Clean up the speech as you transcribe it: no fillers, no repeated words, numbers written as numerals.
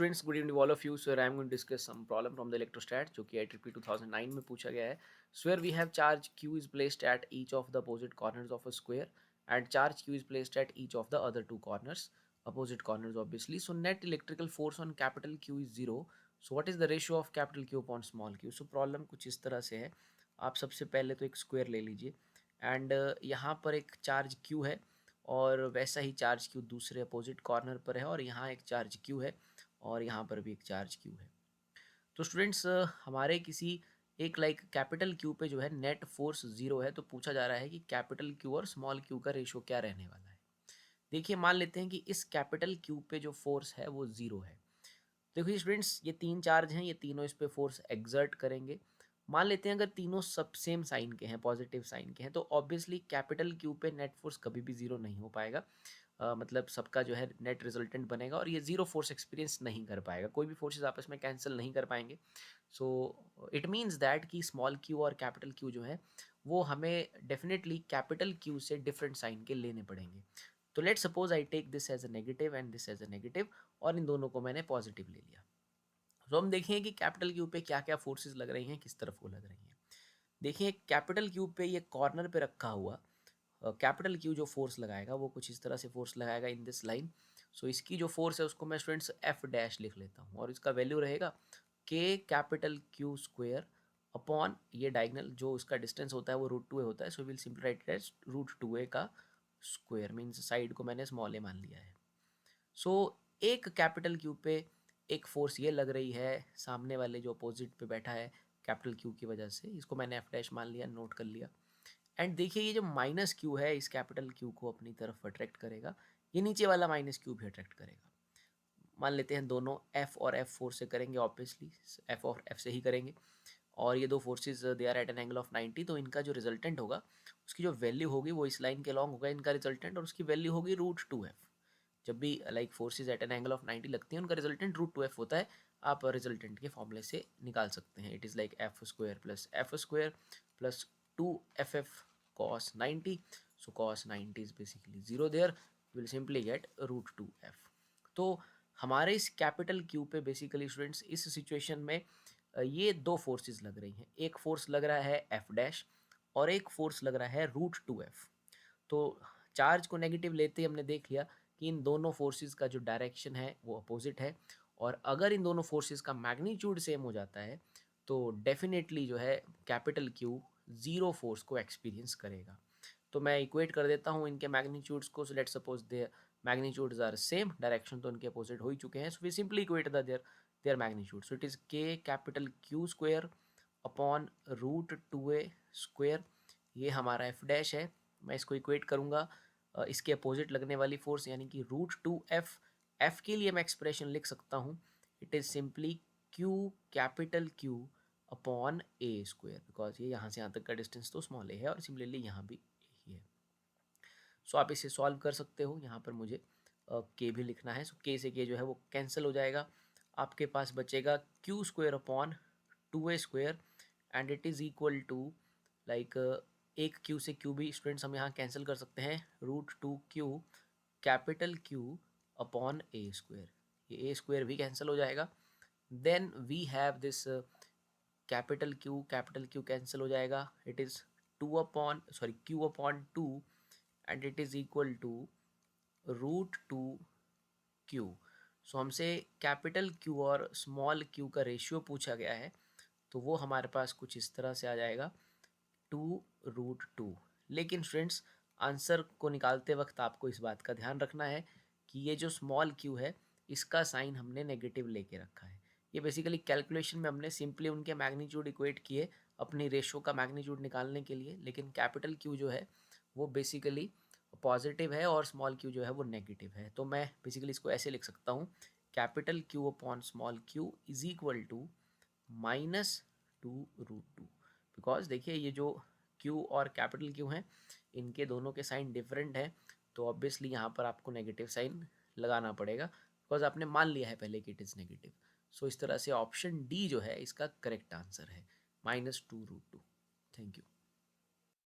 Students, good evening all of you. So I am going to discuss some problem from the electrostat जो कि IEEE 2009 में पूछा गया है. Square we have charge Q is placed at each of the opposite corners of a square and charge Q is placed at each of the other two corners, opposite corners obviously. So net electrical force on capital Q is 0. So what is the ratio of capital Q upon small q? So problem कुछ इस तरह से है. आप सबसे पहले तो एक स्क्वायर ले लीजिए एंड यहाँ पर एक चार्ज Q है और वैसा ही चार्ज Q दूसरे अपोजिट कॉर्नर पर है और यहाँ एक चार्ज Q है और यहाँ पर भी एक चार्ज Q है. तो स्टूडेंट्स हमारे किसी एक कैपिटल Q पे जो है नेट फोर्स ज़ीरो है, तो पूछा जा रहा है कि कैपिटल Q और स्मॉल q का रेशो क्या रहने वाला है. देखिए, मान लेते हैं कि इस कैपिटल Q पे जो फोर्स है वो ज़ीरो है. देखिए स्टूडेंट्स, ये तीन चार्ज हैं, ये तीनों इस पे फोर्स एक्सर्ट करेंगे. मान लेते हैं अगर तीनों सब सेम साइन के हैं, पॉजिटिव साइन के हैं, तो ऑब्वियसली कैपिटल Q पे नेट फोर्स कभी भी ज़ीरो नहीं हो पाएगा. मतलब सबका जो है नेट रिजल्टेंट बनेगा और ये ज़ीरो फोर्स एक्सपीरियंस नहीं कर पाएगा, कोई भी फोर्सेस आपस में कैंसिल नहीं कर पाएंगे. सो इट मीन्स दैट कि स्मॉल Q और कैपिटल Q जो है वो हमें डेफिनेटली कैपिटल Q से डिफरेंट साइन के लेने पड़ेंगे. तो let suppose I take this as a negative and this as a negative और इन दोनों को मैंने पॉजिटिव ले लिया. तो हम देखेंगे कि कैपिटल Q पे क्या क्या फोर्सेस लग रही हैं, किस तरफ वो लग रही हैं. देखिए, कैपिटल Q पे ये कॉर्नर पे रखा हुआ कैपिटल Q जो फोर्स लगाएगा वो कुछ इस तरह से फोर्स लगाएगा इन दिस लाइन. सो इसकी जो फोर्स है उसको मैं स्टूडेंट्स F डैश लिख लेता हूँ और इसका वैल्यू रहेगा K capital Q square upon ये डायगनल जो उसका डिस्टेंस होता है वो √2a होता है. So will simplify it as √2a का स्क्वायर, मीन्स साइड को मैंने स्मॉल a मान लिया है. सो एक कैपिटल Q पे एक फोर्स ये लग रही है सामने वाले जो अपोजिट पे बैठा है कैपिटल Q की वजह से, इसको मैंने F डैश मान लिया, नोट कर लिया. एंड देखिए, ये जो माइनस Q है इस कैपिटल Q को अपनी तरफ अट्रैक्ट करेगा, ये नीचे वाला माइनस Q भी अट्रैक्ट करेगा. मान लेते हैं दोनों F और F फोर्स से करेंगे, ऑब्वियसली F और F से ही करेंगे. और ये दो forces they are at an angle of 90, तो इनका जो रिजल्टेंट होगा उसकी जो वैल्यू होगी वो इस लाइन के लॉन्ग होगा इनका रिजल्टेंट, और उसकी वैल्यू होगी √2f. जब भी forces eight an angle of 90 लगती हैं उनका रिजल्टेंट √2f होता है. आप रिजल्टेंट के फॉर्मूले से निकाल सकते हैं. It is like F square plus 2ff cos 90. So cos 90 is basically 0 there. You will simply get √2f. तो हमारे इस कैपिटल Q पे बेसिकली स्टूडेंट्स इस सिचुएशन में ये दो फोर्सेस लग रही हैं. एक फोर्स लग रहा है F डैश और एक फोर्स लग रहा है √2f. तो चार्ज को नेगेटिव लेते ही हमने देख लिया कि इन दोनों फोर्सेस का जो डायरेक्शन है वो अपोजिट है, और अगर इन दोनों फोर्सेस का मैग्नीट्यूड सेम हो जाता है तो डेफिनेटली जो है कैपिटल Q ज़ीरो फोर्स को एक्सपीरियंस करेगा. तो मैं इक्वेट कर देता हूँ इनके मैग्नीट्यूड्स को. So let suppose their magnitudes are same, direction तो इनके अपोजिट हो ही चुके हैं. So we simply equate the their magnitude. So it is K capital Q square upon √2a square. ये हमारा F डैश है. मैं इसको इक्वेट करूँगा इसके अपोजिट लगने वाली फोर्स यानी कि √2f. F के लिए मैं एक्सप्रेशन लिख सकता हूँ, it is simply Q capital Q upon a square, because ये यहाँ से यहाँ तक का डिस्टेंस तो स्मॉल a है और सिमिलरली यहाँ भी a ही है. सो आप इसे सॉल्व कर सकते हो. यहाँ पर मुझे K भी लिखना है. सो K से K जो है वो कैंसिल हो जाएगा. आपके पास बचेगा Q square upon 2a square and it is equal to एक Q से Q भी स्टूडेंट्स हम यहाँ कैंसिल कर सकते हैं. √2q capital Q upon a square, ये a स्क्वायर भी कैंसिल हो जाएगा. Then we have this capital Q cancel हो जाएगा. It is Q upon 2 and it is equal to √2q. So हमसे कैपिटल Q और स्मॉल q का ratio पूछा गया है, तो वो हमारे पास कुछ इस तरह से आ जाएगा 2√2. लेकिन स्टूडेंट्स, आंसर को निकालते वक्त आपको इस बात का ध्यान रखना है कि ये जो स्मॉल q है इसका साइन हमने नेगेटिव लेके रखा है. ये बेसिकली कैलकुलेशन में हमने सिंपली उनके मैग्नीट्यूड इक्वेट किए अपनी रेशो का मैग्नीट्यूड निकालने के लिए, लेकिन कैपिटल Q जो है वो बेसिकली पॉजिटिव है और स्मॉल q जो है वो नेगेटिव है. तो मैं बेसिकली इसको ऐसे लिख सकता हूँ, capital Q upon small q is equal to -2√2. Because देखिए, ये जो Q और कैपिटल Q हैं इनके दोनों के साइन डिफरेंट हैं, तो ऑब्वियसली यहाँ पर आपको नेगेटिव साइन लगाना पड़ेगा बिकॉज आपने मान लिया है पहले कि इट इज़ नेगेटिव. सो इस तरह से ऑप्शन डी जो है इसका करेक्ट आंसर है, -2√2. Thank you.